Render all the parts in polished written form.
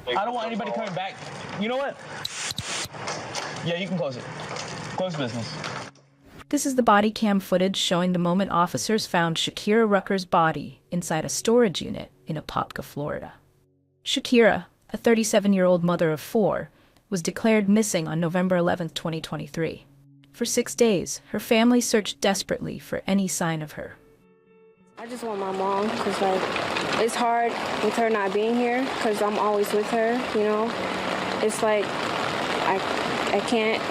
I don't want anybody coming back. You know what? Yeah, you can close it. Close business. This is the body cam footage showing the moment officers found Shakeira Rucker's body inside a storage unit in Apopka, Florida. Shakeira, a 37-year-old mother of 4, was declared missing on November 11, 2023. For 6 days, her family searched desperately for any sign of her. I just want my mom because, it's hard with her not being here because I'm always with her, you know? It's like I can't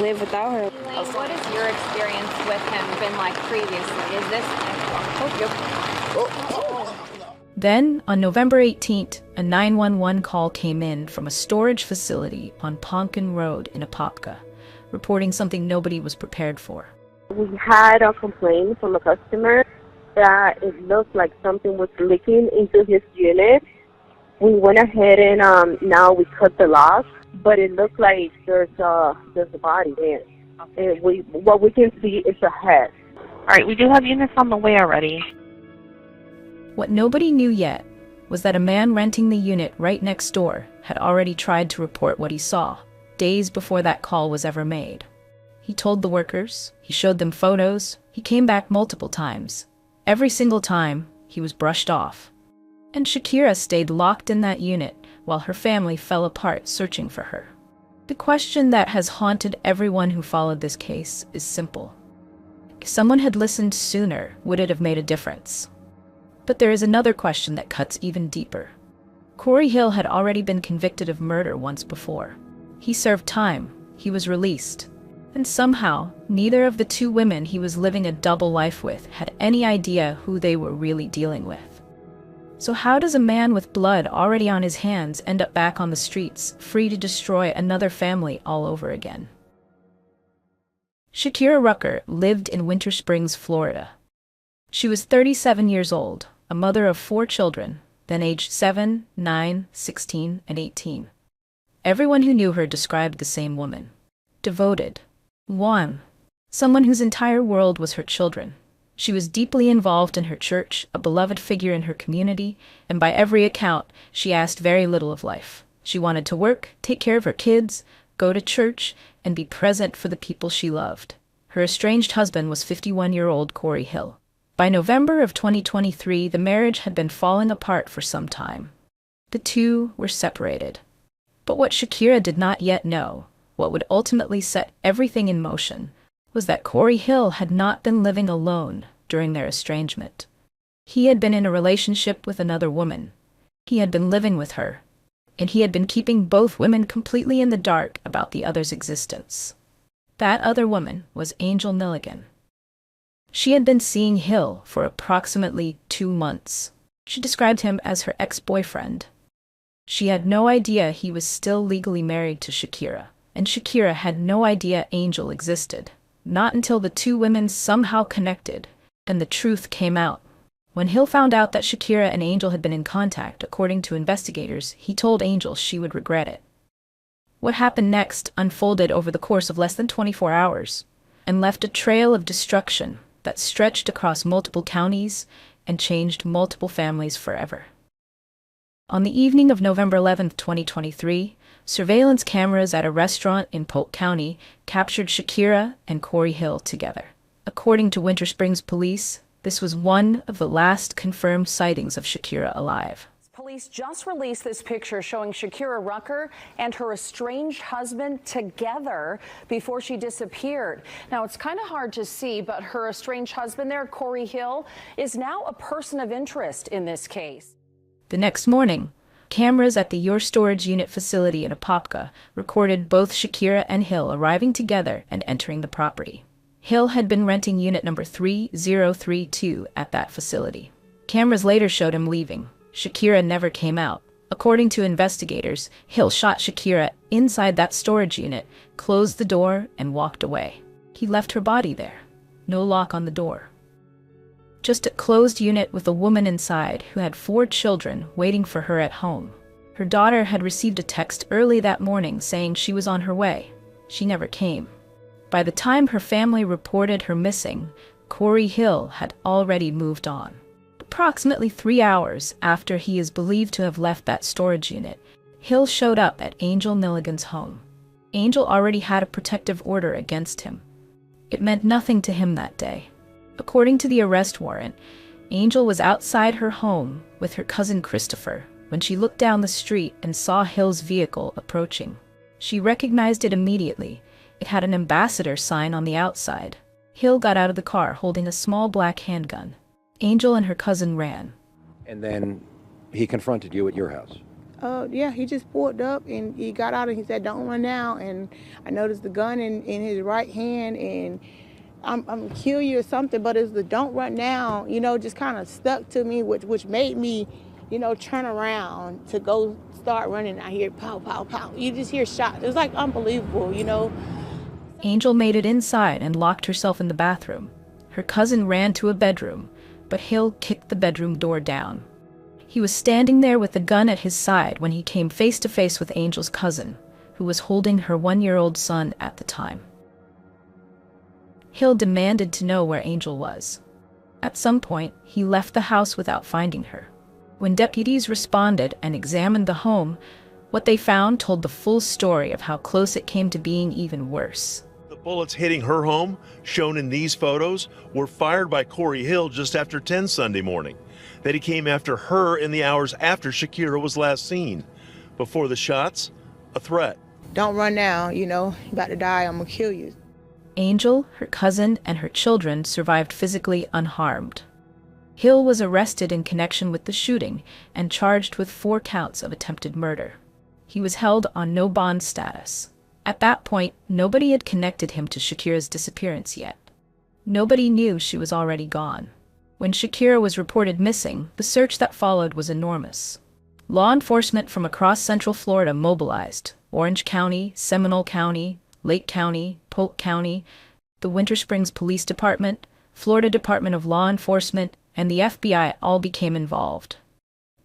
live without her. What has your experience with him been like previously? Is this... Then, on November 18th, a 911 call came in from a storage facility on Ponkin Road in Apopka, reporting something nobody was prepared for. We had a complaint from a customer that it looked like something was leaking into his unit. We went ahead and now we cut the lock, but it looked like there's a body there. And what we can see is a head. All right, we do have units on the way already. What nobody knew yet was that a man renting the unit right next door had already tried to report what he saw, days before that call was ever made. He told the workers, he showed them photos, he came back multiple times. Every single time, he was brushed off. And Shakeira stayed locked in that unit while her family fell apart searching for her. The question that has haunted everyone who followed this case is simple. If someone had listened sooner, would it have made a difference? But there is another question that cuts even deeper. Corey Hill had already been convicted of murder once before. He served time, he was released, and somehow, neither of the 2 women he was living a double life with had any idea who they were really dealing with. So how does a man with blood already on his hands end up back on the streets, free to destroy another family all over again? Shakeira Rucker lived in Winter Springs, Florida. She was 37 years old, a mother of 4 children, then aged 7, 9, 16, and 18. Everyone who knew her described the same woman. Devoted. Someone whose entire world was her children. She was deeply involved in her church, a beloved figure in her community, and by every account, she asked very little of life. She wanted to work, take care of her kids, go to church, and be present for the people she loved. Her estranged husband was 51-year-old Corey Hill. By November of 2023, the marriage had been falling apart for some time. The 2 were separated. But what Shakeira did not yet know, what would ultimately set everything in motion, was that Corey Hill had not been living alone during their estrangement. He had been in a relationship with another woman. He had been living with her, and he had been keeping both women completely in the dark about the other's existence. That other woman was Angel Milligan. She had been seeing Hill for approximately 2 months. She described him as her ex-boyfriend. She had no idea he was still legally married to Shakeira, and Shakeira had no idea Angel existed. Not until the 2 women somehow connected, and the truth came out. When Hill found out that Shakeira and Angel had been in contact, according to investigators, he told Angel she would regret it. What happened next unfolded over the course of less than 24 hours, and left a trail of destruction that stretched across multiple counties and changed multiple families forever. On the evening of November 11, 2023, surveillance cameras at a restaurant in Polk County captured Shakeira and Corey Hill together. According to Winter Springs police, this was one of the last confirmed sightings of Shakeira alive. Police just released this picture showing Shakeira Rucker and her estranged husband together before she disappeared. Now, it's kind of hard to see, but her estranged husband there, Corey Hill, is now a person of interest in this case. The next morning, cameras at the Your Storage Unit facility in Apopka recorded both Shakeira and Hill arriving together and entering the property. Hill had been renting unit number 3032 at that facility. Cameras later showed him leaving. Shakeira never came out. According to investigators, Hill shot Shakeira inside that storage unit, closed the door, and walked away. He left her body there. No lock on the door. Just a closed unit with a woman inside who had 4 children waiting for her at home. Her daughter had received a text early that morning saying she was on her way. She never came. By the time her family reported her missing, Corey Hill had already moved on. Approximately 3 hours after he is believed to have left that storage unit, Hill showed up at Angel Milligan's home. Angel already had a protective order against him. It meant nothing to him that day. According to the arrest warrant, Angel was outside her home with her cousin Christopher when she looked down the street and saw Hill's vehicle approaching. She recognized it immediately. It had an ambassador sign on the outside. Hill got out of the car holding a small black handgun. Angel and her cousin ran. And then he confronted you at your house. Yeah, he just pulled up and he got out and he said, "Don't run now." And I noticed the gun in his right hand, and I'm gonna kill you or something, but it's the "don't run now," just kind of stuck to me, which made me, turn around to go start running. I hear pow, pow, pow. You just hear shots. It's like unbelievable, Angel made it inside and locked herself in the bathroom. Her cousin ran to a bedroom, but Hill kicked the bedroom door down. He was standing there with the gun at his side when he came face to face with Angel's cousin, who was holding her 1-year-old son at the time. Hill demanded to know where Angel was. At some point, he left the house without finding her. When deputies responded and examined the home, what they found told the full story of how close it came to being even worse. The bullets hitting her home, shown in these photos, were fired by Corey Hill just after 10 Sunday morning. That he came after her in the hours after Shakeira was last seen. Before the shots, a threat. "Don't run now, you about to die, I'm gonna kill you." Angel, her cousin, and her children survived physically unharmed. Hill was arrested in connection with the shooting and charged with 4 counts of attempted murder. He was held on no bond status. At that point, nobody had connected him to Shakeira's disappearance yet. Nobody knew she was already gone. When Shakeira was reported missing, the search that followed was enormous. Law enforcement from across Central Florida mobilized. Orange County, Seminole County, Lake County, Polk County, the Winter Springs Police Department, Florida Department of Law Enforcement, and the FBI all became involved.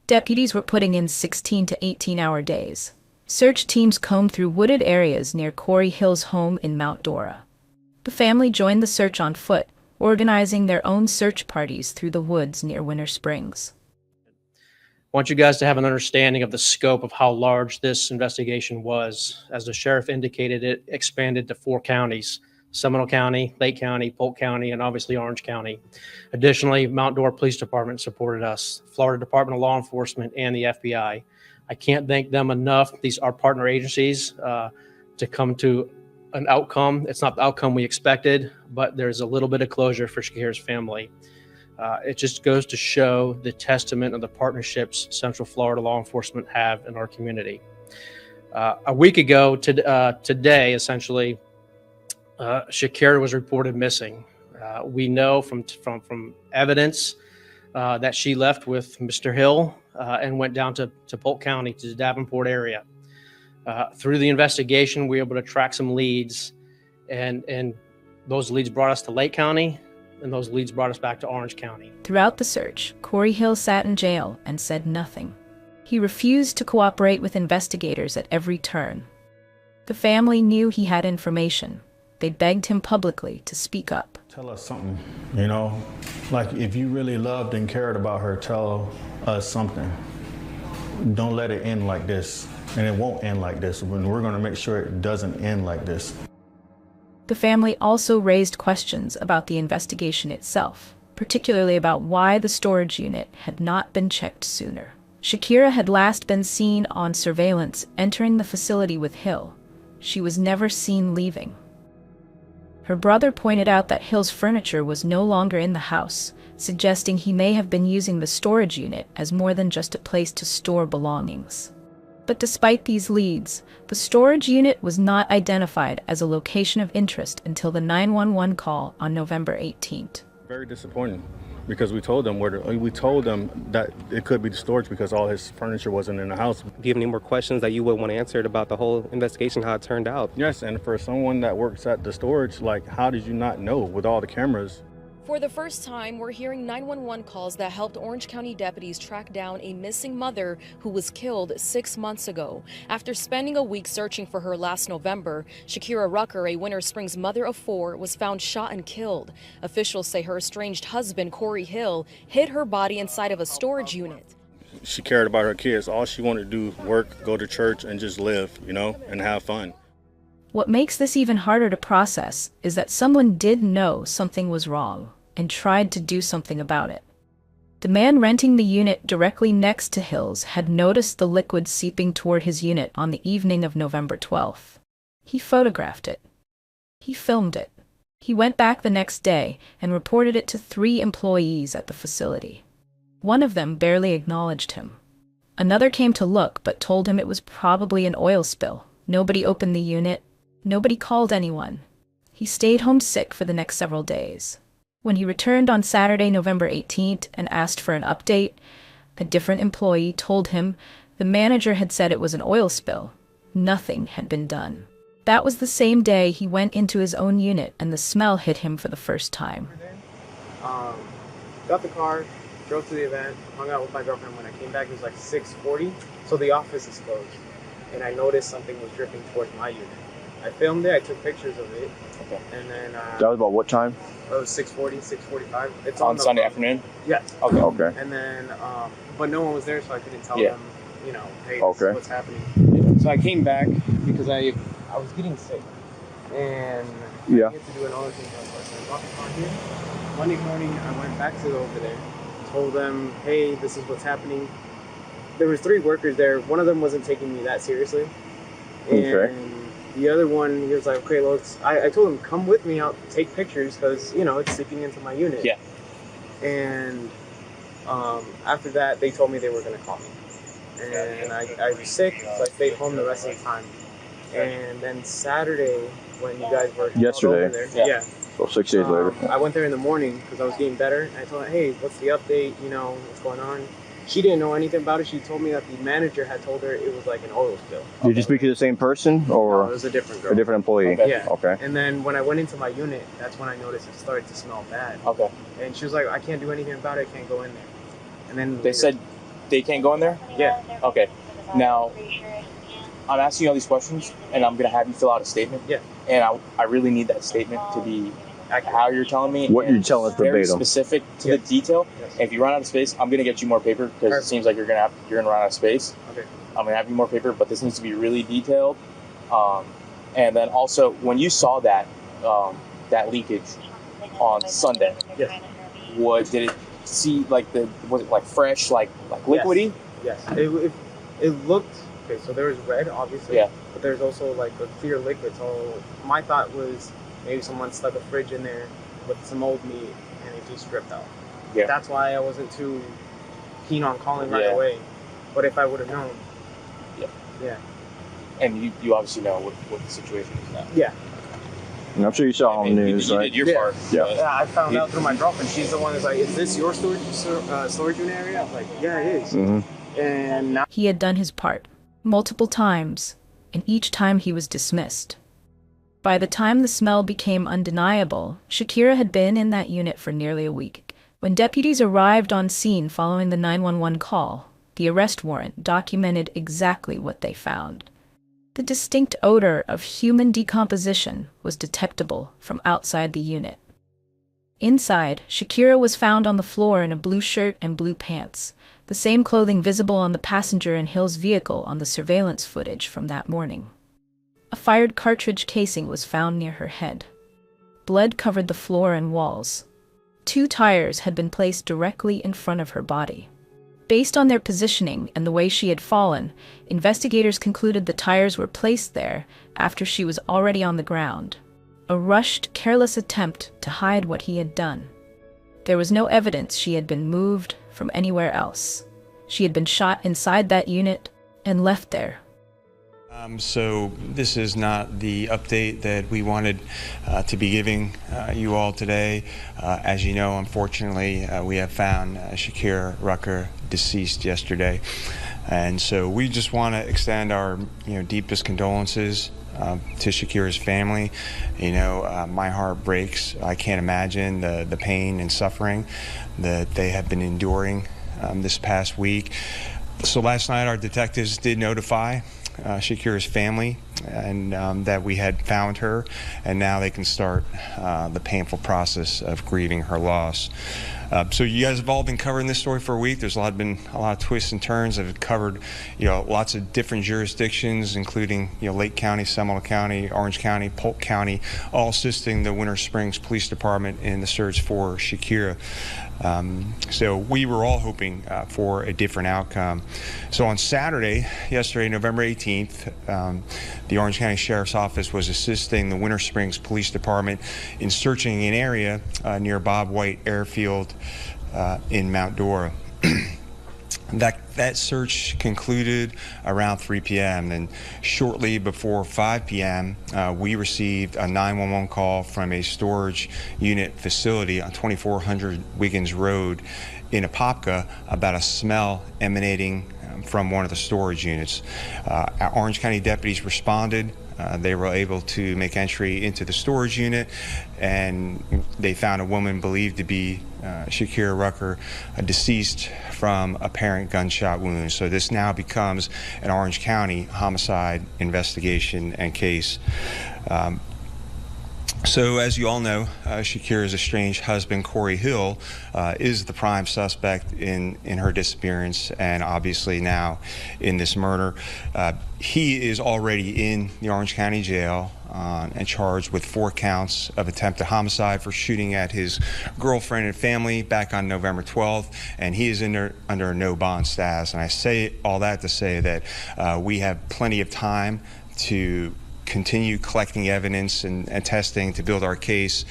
Deputies were putting in 16 to 18-hour days. Search teams combed through wooded areas near Corey Hill's home in Mount Dora. The family joined the search on foot, organizing their own search parties through the woods near Winter Springs. I want you guys to have an understanding of the scope of how large this investigation was. As the sheriff indicated, it expanded to 4 counties: Seminole County, Lake County, Polk County, and obviously Orange County. Additionally, Mount Dora Police Department supported us, Florida Department of Law Enforcement, and the FBI. I can't thank them enough. These are partner agencies to come to an outcome. It's not the outcome we expected, but there's a little bit of closure for Shakeira's family. It just goes to show the testament of the partnerships Central Florida law enforcement have in our community. A week ago today, essentially, Shakeira was reported missing. We know from evidence that she left with Mr. Hill and went down to Polk County, to the Davenport area. Through the investigation, we were able to track some leads, and those leads brought us to Lake County, and those leads brought us back to Orange County. Throughout the search, Corey Hill sat in jail and said nothing. He refused to cooperate with investigators at every turn. The family knew he had information. They begged him publicly to speak up. Tell us something, like if you really loved and cared about her, tell us something. Don't let it end like this, and it won't end like this. We're going to make sure it doesn't end like this. The family also raised questions about the investigation itself, particularly about why the storage unit had not been checked sooner. Shakeira had last been seen on surveillance entering the facility with Hill. She was never seen leaving. Her brother pointed out that Hill's furniture was no longer in the house, suggesting he may have been using the storage unit as more than just a place to store belongings. But despite these leads, the storage unit was not identified as a location of interest until the 911 call on November 18th. Very disappointing, because we told them that it could be the storage because all his furniture wasn't in the house. Do you have any more questions that you would want answered about the whole investigation, how it turned out? Yes, and for someone that works at the storage, how did you not know with all the cameras? For the first time, we're hearing 911 calls that helped Orange County deputies track down a missing mother who was killed 6 months ago. After spending a week searching for her last November, Shakeira Rucker, a Winter Springs mother of 4, was found shot and killed. Officials say her estranged husband, Corey Hill, hid her body inside of a storage unit. she cared about her kids. All she wanted to do was work, go to church, and just live, you know, and have fun. What makes this even harder to process is that someone did know something was wrong and tried to do something about it. The man renting the unit directly next to Hills had noticed the liquid seeping toward his unit on the evening of November 12th. He photographed it. He filmed it. He went back the next day and reported it to 3 employees at the facility. One of them barely acknowledged him. Another came to look but told him it was probably an oil spill. Nobody opened the unit. Nobody called anyone. He stayed home sick for the next several days. When he returned on Saturday, November 18th, and asked for an update, a different employee told him the manager had said it was an oil spill. Nothing had been done. That was the same day he went into his own unit and the smell hit him for the first time. Got the car, drove to the event, hung out with my girlfriend. When I came back, it was like 6:40, so the office is closed. And I noticed something was dripping towards my unit. I filmed it, I took pictures of it, and then... that was about what time? It was 6:40, 6:45. It's on the Sunday afternoon? Yeah. Okay. Okay. And then, but no one was there, so I couldn't tell Yeah. them, you know, hey, this Okay. is what's happening. So I came back because I was getting sick, and Yeah. I had to do another thing. So I brought the car here. Monday morning, I went back to over there, told them, hey, this is what's happening. There was 3 workers there. One of them wasn't taking me that seriously. Okay. And the other one, he was like, okay, I told him, come with me, I'll take pictures, because, you know, it's seeping into my unit. Yeah. And after that, they told me they were going to call me. And I was sick, so I stayed home the rest of the time. And then Saturday, when you guys were Yesterday. over there, yeah. So 6 days later. I went there in the morning because I was getting better. And I told her, hey, what's the update? You know, what's going on? She didn't know anything about it. She told me that the manager had told her it was like an oil spill. Did you speak to the same person or? No, it was a different girl. A different employee? Yeah. Okay. And then when I went into my unit, that's when I noticed it started to smell bad. Okay. And she was like, I can't do anything about it. I can't go in there. And then They said they can't go in there? Yeah. Okay. Now, I'm asking you all these questions, and I'm going to have you fill out a statement. Yeah. And I really need that statement to be how you're telling me. What you're telling us very verbatim. specific to the detail. Yes. And if you run out of space, I'm going to get you more paper because it seems like you're going to run out of space. Okay. I'm going to have you more paper, but this needs to be really detailed. And then also, when you saw that leakage on Sunday, yes. Did it see was it like fresh, like liquidy? Yes. It looked okay. So there was red, obviously. Yeah. But there's also like a clear liquid. So my thought was maybe someone stuck a fridge in there with some old meat and it just dripped out. Yeah. That's why I wasn't too keen on calling right Yeah. away. But if I would have known. Yeah. Yeah. And you obviously know what the situation is now. Yeah. And I'm sure you saw on the news, you right? did your part. Yeah. Yeah, I found out through my girlfriend. She's the one that's like, is this your storage unit area? I was like, yeah, it is. Mm-hmm. And now He had done his part multiple times, and each time he was dismissed. By the time the smell became undeniable, Shakeira had been in that unit for nearly a week. When deputies arrived on scene following the 911 call, the arrest warrant documented exactly what they found. The distinct odor of human decomposition was detectable from outside the unit. Inside, Shakeira was found on the floor in a blue shirt and blue pants, the same clothing visible on the passenger in Hill's vehicle on the surveillance footage from that morning. A fired cartridge casing was found near her head. Blood covered the floor and walls. 2 tires had been placed directly in front of her body. Based on their positioning and the way she had fallen, investigators concluded the tires were placed there after she was already on the ground. A rushed, careless attempt to hide what he had done. There was no evidence she had been moved from anywhere else. She had been shot inside that unit and left there. So this is not the update that we wanted to be giving you all today. As you know, unfortunately, we have found Shakeira Rucker deceased yesterday. And so we just want to extend our deepest condolences to Shakeira's family. My heart breaks. I can't imagine the pain and suffering that they have been enduring this past week. So last night our detectives did notify Shakeira's family and that we had found her, and now they can start the painful process of grieving her loss. So you guys have all been covering this story for a week. There's been a lot of twists and turns. I've covered, lots of different jurisdictions, including, Lake County, Seminole County, Orange County, Polk County, all assisting the Winter Springs Police Department in the search for Shakeira. So we were all hoping for a different outcome. So on Saturday, yesterday, November 18th, the Orange County Sheriff's Office was assisting the Winter Springs Police Department in searching an area near Bob White Airfield in Mount Dora. That search concluded around 3 p.m. and shortly before 5 p.m. We received a 911 call from a storage unit facility on 2400 Wiggins Road in Apopka about a smell emanating from one of the storage units. Our Orange County deputies responded. They were able to make entry into the storage unit, and they found a woman believed to be Shakeira Rucker, deceased from apparent gunshot wounds. So this now becomes an Orange County homicide investigation and case. So as you all know, Shakeira's estranged husband, Corey Hill, is the prime suspect in her disappearance and obviously now in this murder. He is already in the Orange County Jail and charged with 4 counts of attempted homicide for shooting at his girlfriend and family back on November 12th, and he is under a no bond status. And I say all that to say that we have plenty of time to continue collecting evidence and testing to build our case,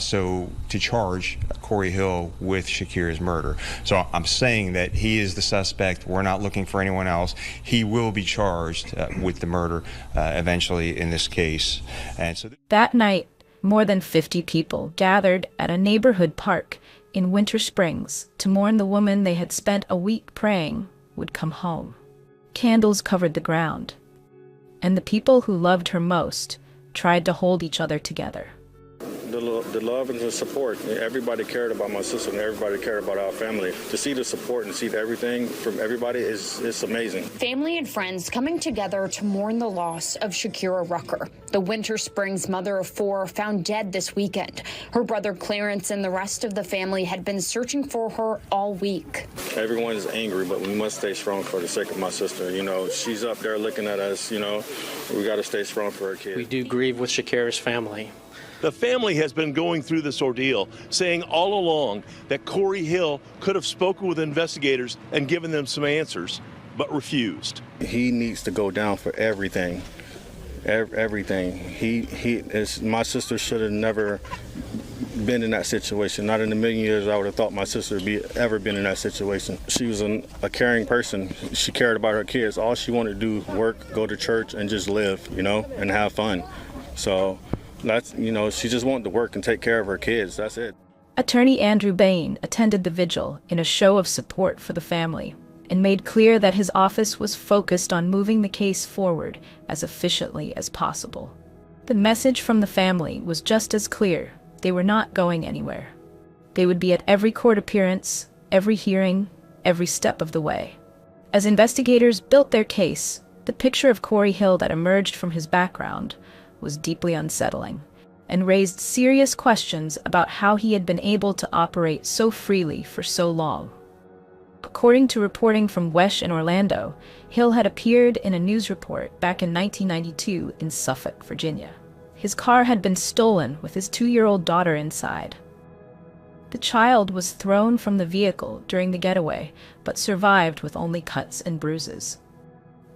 so to charge Corey Hill with Shakeira's murder. So I'm saying that he is the suspect. We're not looking for anyone else. He will be charged with the murder eventually in this case. And so that night, more than 50 people gathered at a neighborhood park in Winter Springs to mourn the woman they had spent a week praying would come home. Candles covered the ground, and the people who loved her most tried to hold each other together. The love and the support. Everybody cared about my sister and everybody cared about our family. To see the support and see everything from everybody is amazing. Family and friends coming together to mourn the loss of Shakeira Rucker. The Winter Springs mother of 4 found dead this weekend. Her brother Clarence and the rest of the family had been searching for her all week. Everyone is angry, but we must stay strong for the sake of my sister. She's up there looking at us, we got to stay strong for her kids. We do grieve with Shakeira's family. The family has been going through this ordeal, saying all along that Corey Hill could have spoken with investigators and given them some answers, but refused. He needs to go down for everything. Everything. My sister should have never been in that situation. Not in a million years I would have thought my sister would ever been in that situation. She was a caring person. She cared about her kids. All she wanted to do was work, go to church, and just live, and have fun. So that's, she just wanted to work and take care of her kids. That's it. Attorney Andrew Bain attended the vigil in a show of support for the family and made clear that his office was focused on moving the case forward as efficiently as possible. The message from the family was just as clear. They were not going anywhere. They would be at every court appearance, every hearing, every step of the way. As investigators built their case, the picture of Corey Hill that emerged from his background was deeply unsettling and raised serious questions about how he had been able to operate so freely for so long. According to reporting from Wesh in Orlando, Hill had appeared in a news report back in 1992 in Suffolk, Virginia. His car had been stolen with his 2-year-old daughter inside. The child was thrown from the vehicle during the getaway, but survived with only cuts and bruises.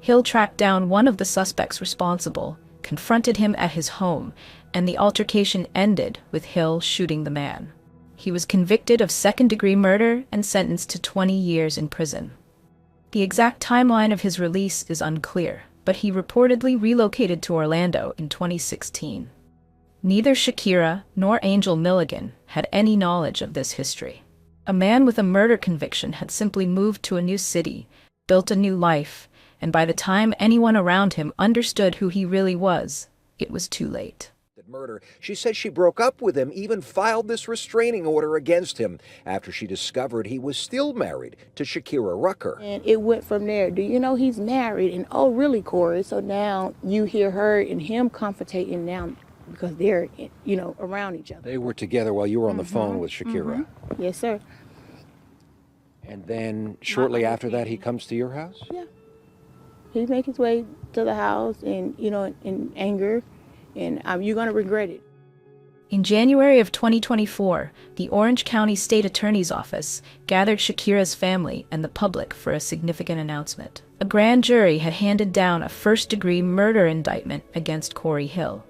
Hill tracked down one of the suspects responsible, confronted him at his home, and the altercation ended with Hill shooting the man. He was convicted of second-degree murder and sentenced to 20 years in prison. The exact timeline of his release is unclear, but he reportedly relocated to Orlando in 2016. Neither Shakeira nor Angel Milligan had any knowledge of this history. A man with a murder conviction had simply moved to a new city, built a new life, and by the time anyone around him understood who he really was, it was too late. murder. She says she broke up with him, even filed this restraining order against him after she discovered he was still married to Shakeira Rucker. And it went from there. Do you know he's married? And oh, really, Corey? So now you hear her and him confrontating now because they're, you know, around each other. They were together while you were on the phone with Shakeira. Yes, sir. And then shortly after that, he comes to your house? Yeah. He make his way to the house and, you know, in anger, and you're going to regret it. In January of 2024, the Orange County State Attorney's Office gathered Shakeira's family and the public for a significant announcement. A grand jury had handed down a first-degree murder indictment against Corey Hill,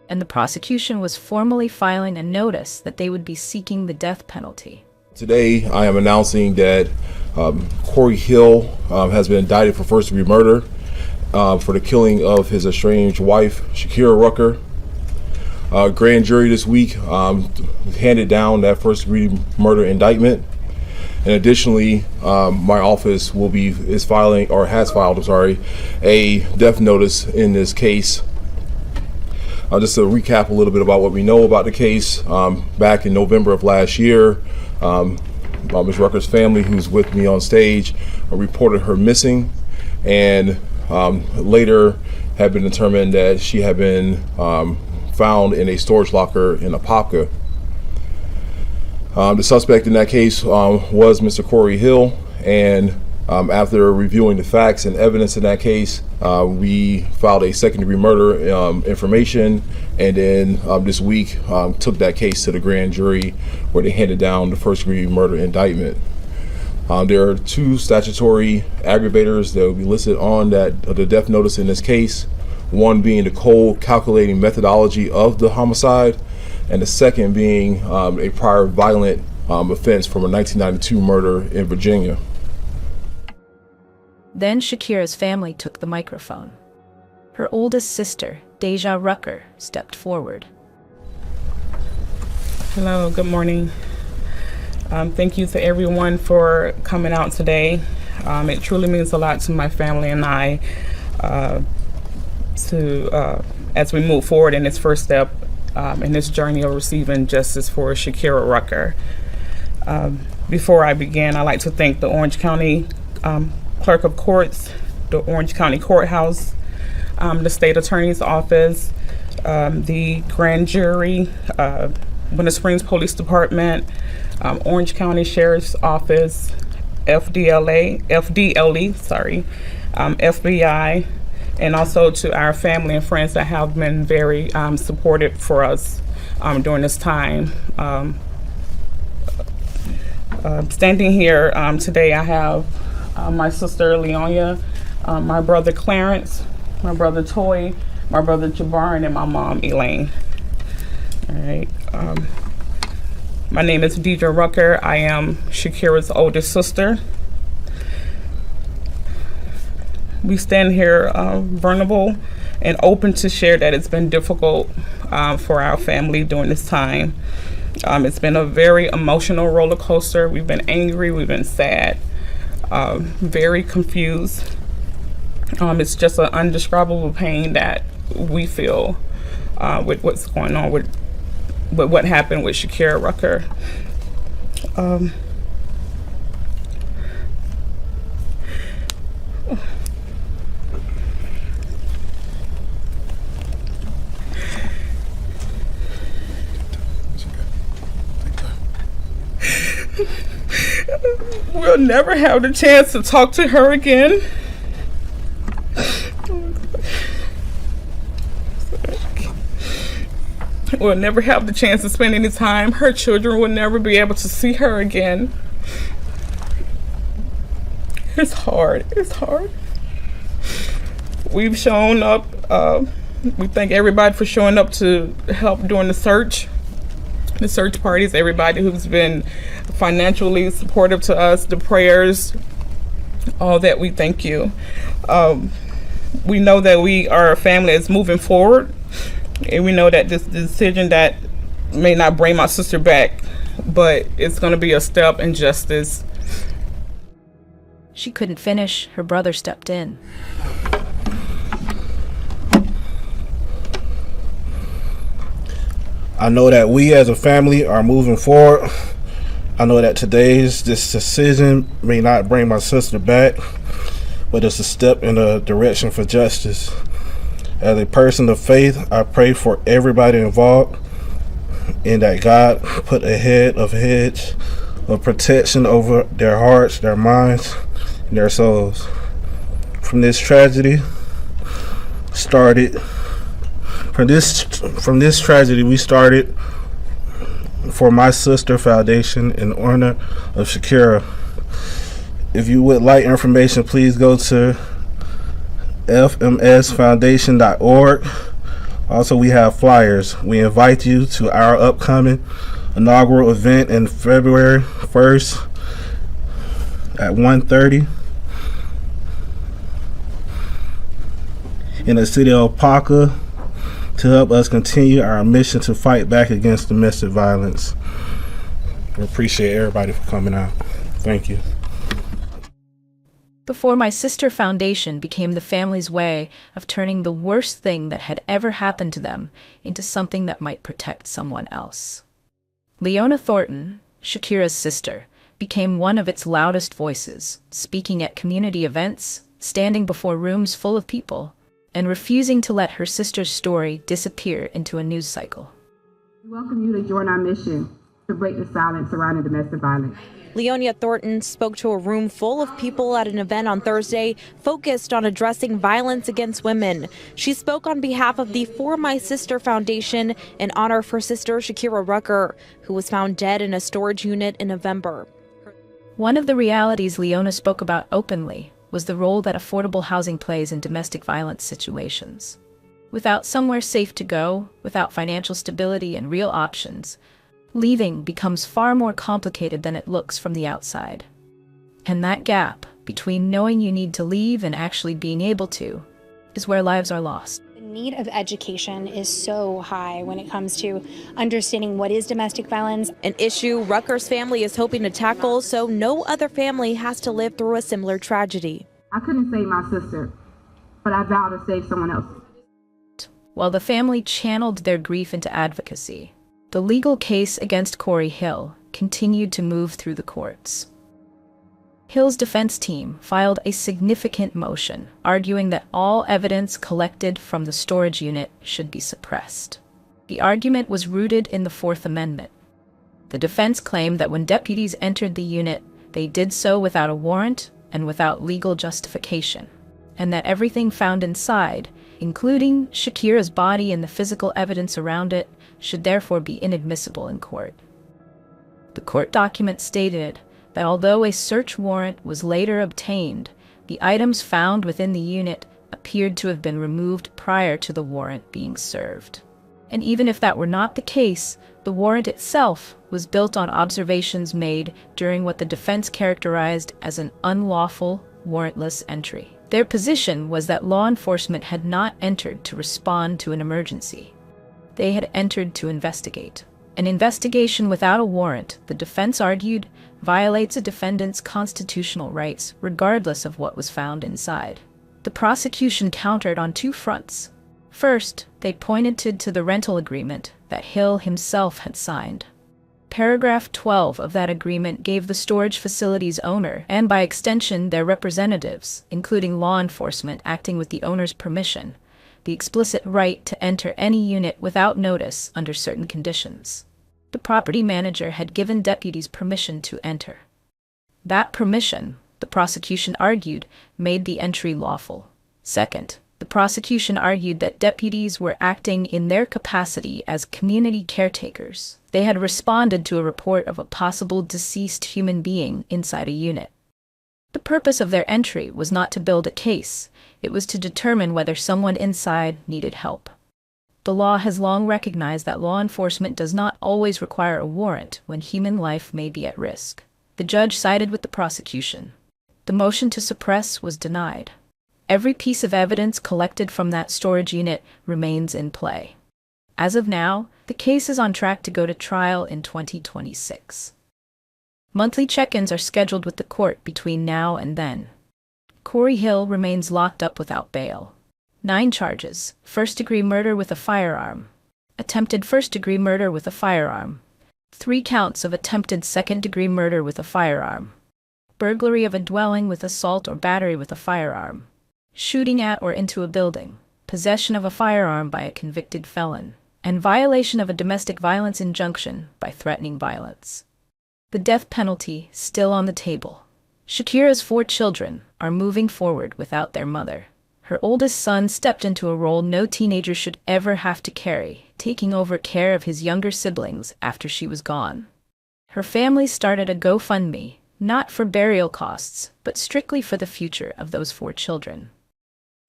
and the prosecution was formally filing a notice that they would be seeking the death penalty. Today, I am announcing that Corey Hill has been indicted for first-degree murder for the killing of his estranged wife, Shakeira Rucker. Grand jury this week handed down that first-degree murder indictment, and additionally, my office has filed a death notice in this case. Just to recap a little bit about what we know about the case, back in November of last year, Ms. Rucker's family, who's with me on stage, reported her missing, and later had been determined that she had been found in a storage locker in Apopka. The suspect in that case was Mr. Corey Hill, and after reviewing the facts and evidence in that case, we filed a second-degree murder information, and then this week took that case to the grand jury where they handed down the first-degree murder indictment. There are two statutory aggravators that will be listed on the death notice in this case, one being the cold calculating methodology of the homicide, and the second being a prior violent offense from a 1992 murder in Virginia. Then Shakeira's family took the microphone. Her oldest sister, Deja Rucker, stepped forward. Hello, good morning. Thank you to everyone for coming out today. It truly means a lot to my family and I as we move forward in this first step in this journey of receiving justice for Shakeira Rucker. Before I begin, I'd like to thank the Orange County Clerk of Courts, the Orange County Courthouse, the State Attorney's Office, the Grand Jury, Winter Springs Police Department, Orange County Sheriff's Office, FDLE, FBI, and also to our family and friends that have been very supportive for us during this time. Standing here today, I have my sister Leonia, my brother Clarence, my brother Toy, my brother Jabbar, and my mom Elaine. All right. My name is Deidre Rucker. I am Shakeira's oldest sister. We stand here vulnerable and open to share that it's been difficult for our family during this time. It's been a very emotional roller coaster. We've been angry, we've been sad, very confused. It's just an indescribable pain that we feel with what's going on with what happened with Shakeira Rucker. We'll never have the chance to talk to her again. We'll never have the chance to spend any time. Her children will never be able to see her again. It's hard. It's hard. We've shown up. We thank everybody for showing up to help during the search parties, everybody who's been financially supportive to us, the prayers, all that. We thank you. We know that our family is moving forward, and we know that this decision that may not bring my sister back, but it's going to be a step in justice. She couldn't finish. Her brother stepped in. I know that we as a family are moving forward. I know that this decision may not bring my sister back, but it's a step in a direction for justice. As a person of faith, I pray for everybody involved and that God put a hedge of protection over their hearts, their minds, and their souls. From this tragedy we started for My Sister Foundation in honor of Shakeira. If you would like information, please go to fmsfoundation.org. Also, we have flyers. We invite you to our upcoming inaugural event in February 1st at 1:30 in the city of Paca to help us continue our mission to fight back against domestic violence. I appreciate everybody for coming out. Thank you. Before My Sister Foundation became the family's way of turning the worst thing that had ever happened to them into something that might protect someone else. Leona Thornton, Shakeira's sister, became one of its loudest voices, speaking at community events, standing before rooms full of people, and refusing to let her sister's story disappear into a news cycle. We welcome you to join our mission to break the silence surrounding domestic violence. Leonia Thornton spoke to a room full of people at an event on Thursday focused on addressing violence against women. She spoke on behalf of the For My Sister Foundation in honor of her sister Shakeira Rucker, who was found dead in a storage unit in November. One of the realities Leona spoke about openly was the role that affordable housing plays in domestic violence situations. Without somewhere safe to go, without financial stability and real options, leaving becomes far more complicated than it looks from the outside. And that gap between knowing you need to leave and actually being able to is where lives are lost. The need of education is so high when it comes to understanding what is domestic violence. An issue Rucker's family is hoping to tackle so no other family has to live through a similar tragedy. I couldn't save my sister, but I vowed to save someone else. While the family channeled their grief into advocacy, the legal case against Corey Hill continued to move through the courts. Hill's defense team filed a significant motion, arguing that all evidence collected from the storage unit should be suppressed. The argument was rooted in the Fourth Amendment. The defense claimed that when deputies entered the unit, they did so without a warrant and without legal justification, and that everything found inside, including Shakeira's body and the physical evidence around it, should therefore be inadmissible in court. The court document stated that although a search warrant was later obtained, the items found within the unit appeared to have been removed prior to the warrant being served. And even if that were not the case, the warrant itself was built on observations made during what the defense characterized as an unlawful, warrantless entry. Their position was that law enforcement had not entered to respond to an emergency. They had entered to investigate. An investigation without a warrant, the defense argued, violates a defendant's constitutional rights, regardless of what was found inside. The prosecution countered on two fronts. First, they pointed to the rental agreement that Hill himself had signed. Paragraph 12 of that agreement gave the storage facility's owner, and by extension their representatives, including law enforcement acting with the owner's permission, the explicit right to enter any unit without notice under certain conditions. The property manager had given deputies permission to enter. That permission, the prosecution argued, made the entry lawful. Second, the prosecution argued that deputies were acting in their capacity as community caretakers. They had responded to a report of a possible deceased human being inside a unit. The purpose of their entry was not to build a case. It was to determine whether someone inside needed help. The law has long recognized that law enforcement does not always require a warrant when human life may be at risk. The judge sided with the prosecution. The motion to suppress was denied. Every piece of evidence collected from that storage unit remains in play. As of now, the case is on track to go to trial in 2026. Monthly check-ins are scheduled with the court between now and then. Corey Hill remains locked up without bail. 9 charges: first-degree murder with a firearm, attempted first-degree murder with a firearm, 3 counts of attempted second-degree murder with a firearm, burglary of a dwelling with assault or battery with a firearm, shooting at or into a building, possession of a firearm by a convicted felon, and violation of a domestic violence injunction by threatening violence. The death penalty still on the table. Shakeira's 4 children are moving forward without their mother. Her oldest son stepped into a role no teenager should ever have to carry, taking over care of his younger siblings after she was gone. Her family started a GoFundMe, not for burial costs, but strictly for the future of those 4 children.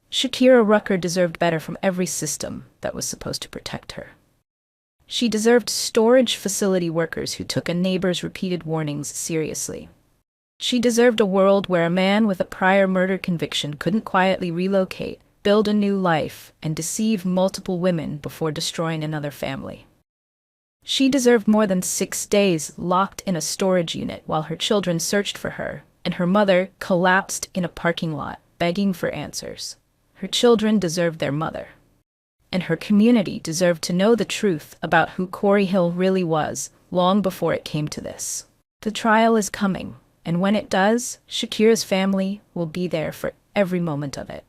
Shakeira Rucker deserved better from every system that was supposed to protect her. She deserved storage facility workers who took a neighbor's repeated warnings seriously. She deserved a world where a man with a prior murder conviction couldn't quietly relocate, build a new life, and deceive multiple women before destroying another family. She deserved more than 6 days locked in a storage unit while her children searched for her, and her mother collapsed in a parking lot, begging for answers. Her children deserved their mother. And her community deserved to know the truth about who Corey Hill really was, long before it came to this. The trial is coming, and when it does, Shakeira's family will be there for every moment of it.